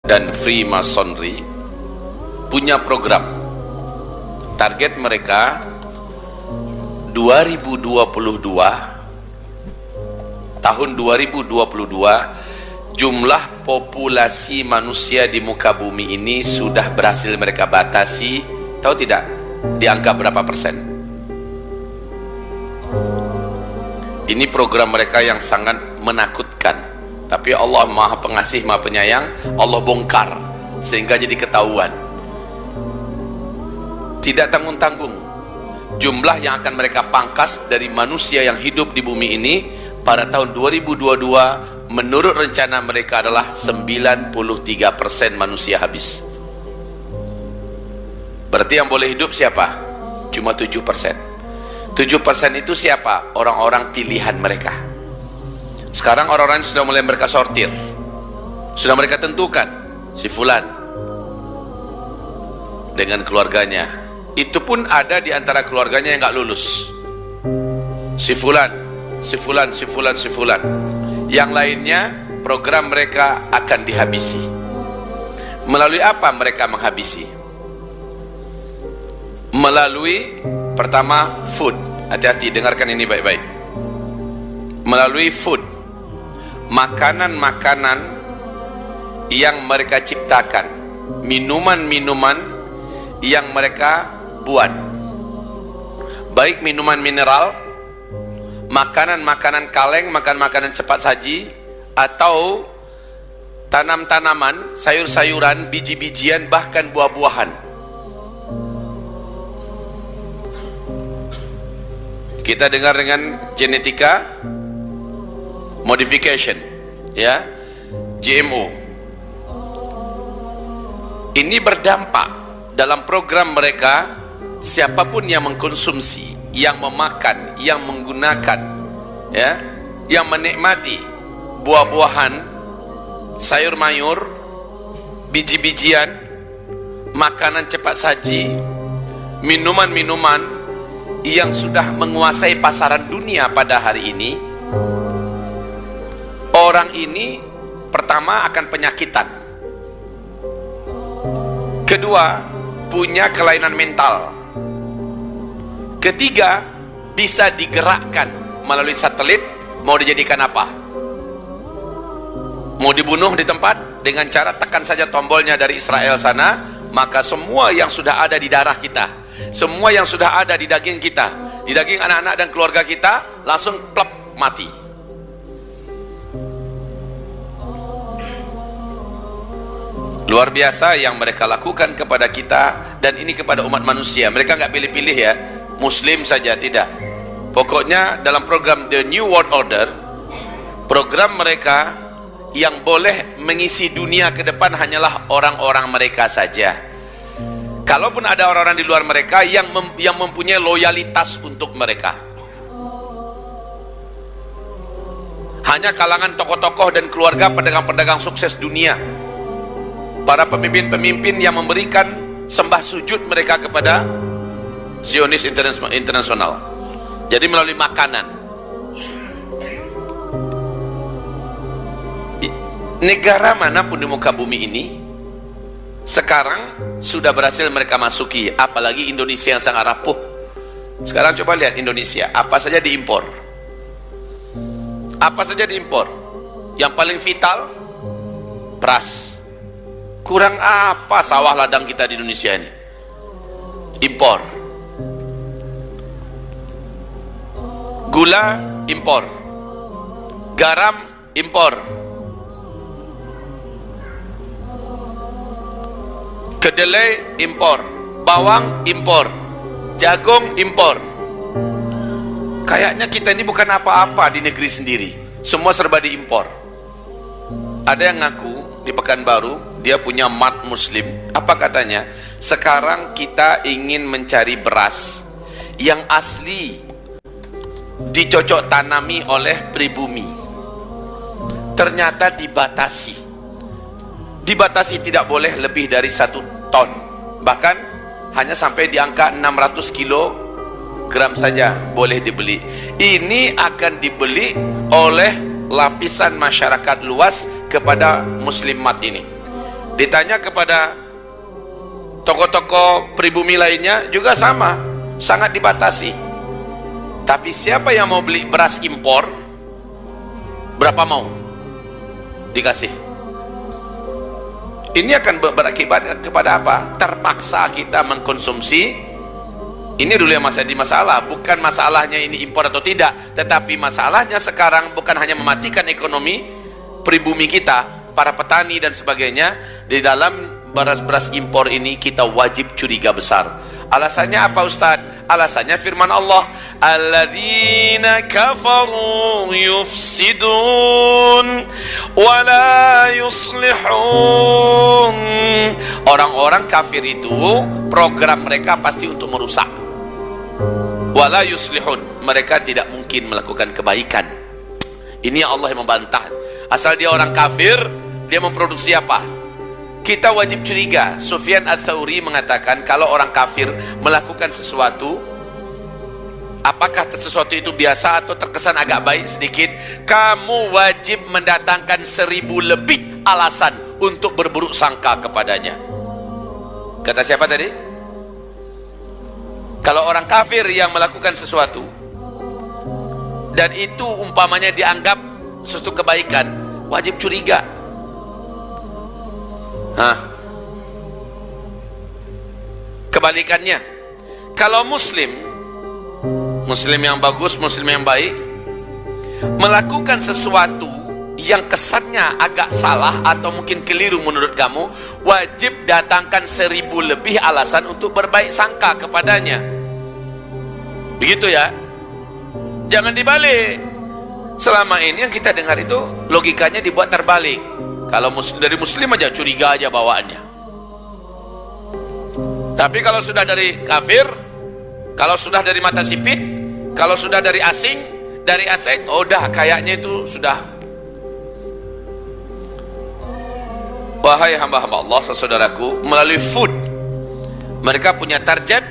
dan Freemasonry punya program. Target mereka 2022, tahun 2022, jumlah populasi manusia di muka bumi ini sudah berhasil mereka batasi, tahu tidak, di angka berapa persen? Ini program mereka yang sangat menakutkan, tapi Allah Maha Pengasih Maha Penyayang, Allah bongkar sehingga jadi ketahuan. Tidak tanggung-tanggung jumlah yang akan mereka pangkas dari manusia yang hidup di bumi ini pada tahun 2022. Menurut rencana mereka adalah 93% manusia habis. Berarti yang boleh hidup siapa? Cuma 7%. 7% itu siapa? Orang-orang pilihan mereka. Sekarang orang-orang sudah mulai mereka sortir, sudah mereka tentukan si fulan dengan keluarganya. Itu pun ada di antara keluarganya yang nggak lulus. Si fulan, si fulan, si fulan, si fulan. Yang lainnya program mereka akan dihabisi. Melalui apa mereka menghabisi? Melalui pertama food. Hati-hati, dengarkan ini baik-baik. Melalui food, makanan-makanan yang mereka ciptakan, minuman-minuman yang mereka buat, baik minuman mineral, makanan-makanan kaleng, makanan-makanan cepat saji, atau tanam-tanaman, sayur-sayuran, biji-bijian, bahkan buah-buahan. Kita dengar dengan genetika modification, ya, GMO. Ini berdampak dalam program mereka. Siapapun yang mengkonsumsi, yang memakan, yang menggunakan, ya, yang menikmati buah-buahan, sayur-mayur, biji-bijian, makanan cepat saji, minuman-minuman yang sudah menguasai pasaran dunia pada hari ini, orang ini pertama akan penyakitan, kedua punya kelainan mental, ketiga bisa digerakkan melalui satelit. Mau dijadikan apa? Mau dibunuh di tempat dengan cara tekan saja tombolnya dari Israel sana, maka semua yang sudah ada di darah kita, semua yang sudah ada di daging kita, di daging anak-anak dan keluarga kita, langsung plep, mati. Luar biasa yang mereka lakukan kepada kita, dan ini kepada umat manusia. Mereka nggak pilih-pilih ya, Muslim saja, tidak. Pokoknya dalam program The New World Order, program mereka yang boleh mengisi dunia ke depan hanyalah orang-orang mereka saja. Kalaupun ada orang-orang di luar mereka yang mempunyai loyalitas untuk mereka, hanya kalangan tokoh-tokoh dan keluarga pedagang-pedagang sukses dunia, para pemimpin-pemimpin yang memberikan sembah sujud mereka kepada Zionis internasional. Jadi melalui makanan. Negara manapun di muka bumi ini sekarang sudah berhasil mereka masuki, apalagi Indonesia yang sangat rapuh. Sekarang coba lihat Indonesia, apa saja diimpor. Apa saja diimpor. Yang paling vital, beras. Kurang apa sawah ladang kita di Indonesia ini? Impor. Gula impor. Garam impor. Kedelai impor. Bawang impor. Jagung impor. Kayaknya kita ini bukan apa-apa di negeri sendiri, semua serba diimpor. Ada yang ngaku di Pekanbaru, dia punya mat muslim. Apa katanya? Sekarang kita ingin mencari beras yang asli, dicocok tanami oleh pribumi. Ternyata dibatasi tidak boleh lebih dari 1 ton, bahkan hanya sampai di angka 600 kilogram saja boleh dibeli. Ini akan dibeli oleh lapisan masyarakat luas kepada muslimat ini. Ditanya kepada toko-toko pribumi lainnya juga sama, sangat dibatasi. Tapi siapa yang mau beli beras impor, berapa mau dikasih? Ini akan berakibat kepada apa? Terpaksa kita mengkonsumsi. Ini dulu yang masalah, bukan masalahnya ini impor atau tidak, tetapi masalahnya sekarang bukan hanya mematikan ekonomi pribumi kita, para petani dan sebagainya. Di dalam beras-beras impor ini kita wajib curiga besar. Alasannya apa Ustaz? Alasannya firman Allah, alladzina kafaru yufsidun wa la yuslihun. Orang-orang kafir itu program mereka pasti untuk merusak. Wa la yuslihun, mereka tidak mungkin melakukan kebaikan. Ini Allah yang membantah. Asal dia orang kafir, dia memproduksi apa? Kita wajib curiga. Sufyan Ats-Tsauri mengatakan kalau orang kafir melakukan sesuatu, apakah sesuatu itu biasa atau terkesan agak baik sedikit, kamu wajib mendatangkan 1000 lebih alasan untuk berburuk sangka kepadanya. Kata siapa tadi? Kalau orang kafir yang melakukan sesuatu dan itu umpamanya dianggap sesuatu kebaikan, wajib curiga. Kebalikannya, kalau muslim yang bagus, muslim yang baik melakukan sesuatu yang kesannya agak salah atau mungkin keliru menurut kamu, wajib datangkan 1000 lebih alasan untuk berbaik sangka kepadanya. Begitu ya, jangan dibalik. Selama ini yang kita dengar itu logikanya dibuat terbalik. Kalau dari muslim aja curiga aja bawaannya. Tapi kalau sudah dari kafir, kalau sudah dari mata sipit, kalau sudah dari asing, oh dah kayaknya itu sudah. Wahai hamba-hamba Allah, saudaraku, melalui food mereka punya target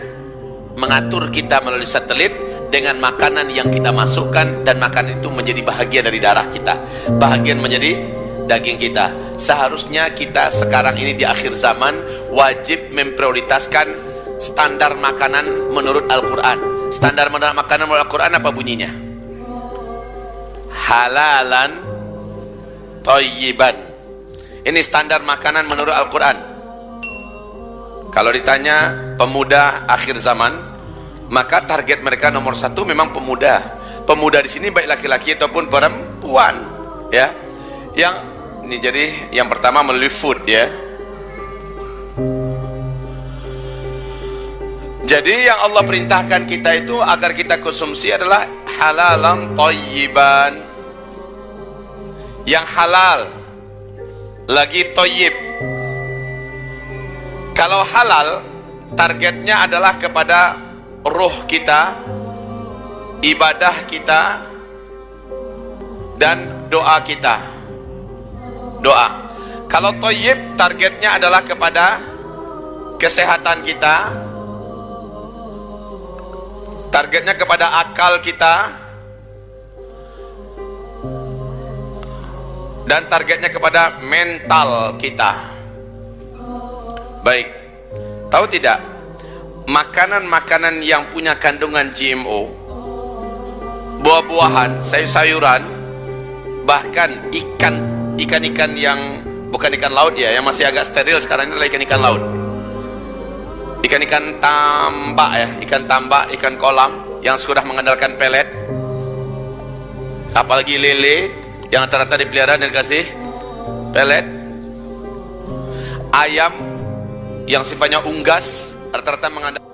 mengatur kita melalui satelit dengan makanan yang kita masukkan, dan makanan itu menjadi bahagian dari darah kita, bahagian menjadi daging kita. Seharusnya kita sekarang ini di akhir zaman wajib memprioritaskan standar makanan menurut Al-Quran. Standar makanan menurut Al-Quran apa bunyinya? Halalan thayyiban. Ini standar makanan menurut Al-Quran. Kalau ditanya pemuda akhir zaman, maka target mereka nomor 1 memang pemuda. Pemuda di sini baik laki-laki ataupun perempuan, ya. Yang ini jadi yang pertama melalui food, ya. Jadi yang Allah perintahkan kita itu agar kita konsumsi adalah halalan thayyiban, yang halal lagi thayyib. Kalau halal, targetnya adalah kepada ruh kita, ibadah kita, dan doa kita. Doa. Kalau thayyib, targetnya adalah kepada kesehatan kita, targetnya kepada akal kita, dan targetnya kepada mental kita. Baik, tahu tidak, makanan-makanan yang punya kandungan GMO, buah-buahan, sayur-sayuran, bahkan ikan-ikan yang bukan ikan laut ya, yang masih agak steril sekarang ini adalah ikan-ikan laut, ikan-ikan tambak ya, ikan tambak, ikan kolam yang sudah mengandalkan pelet, apalagi lele yang rata-rata dipelihara dan dikasih pelet, ayam yang sifatnya unggas rata-rata mengandalkan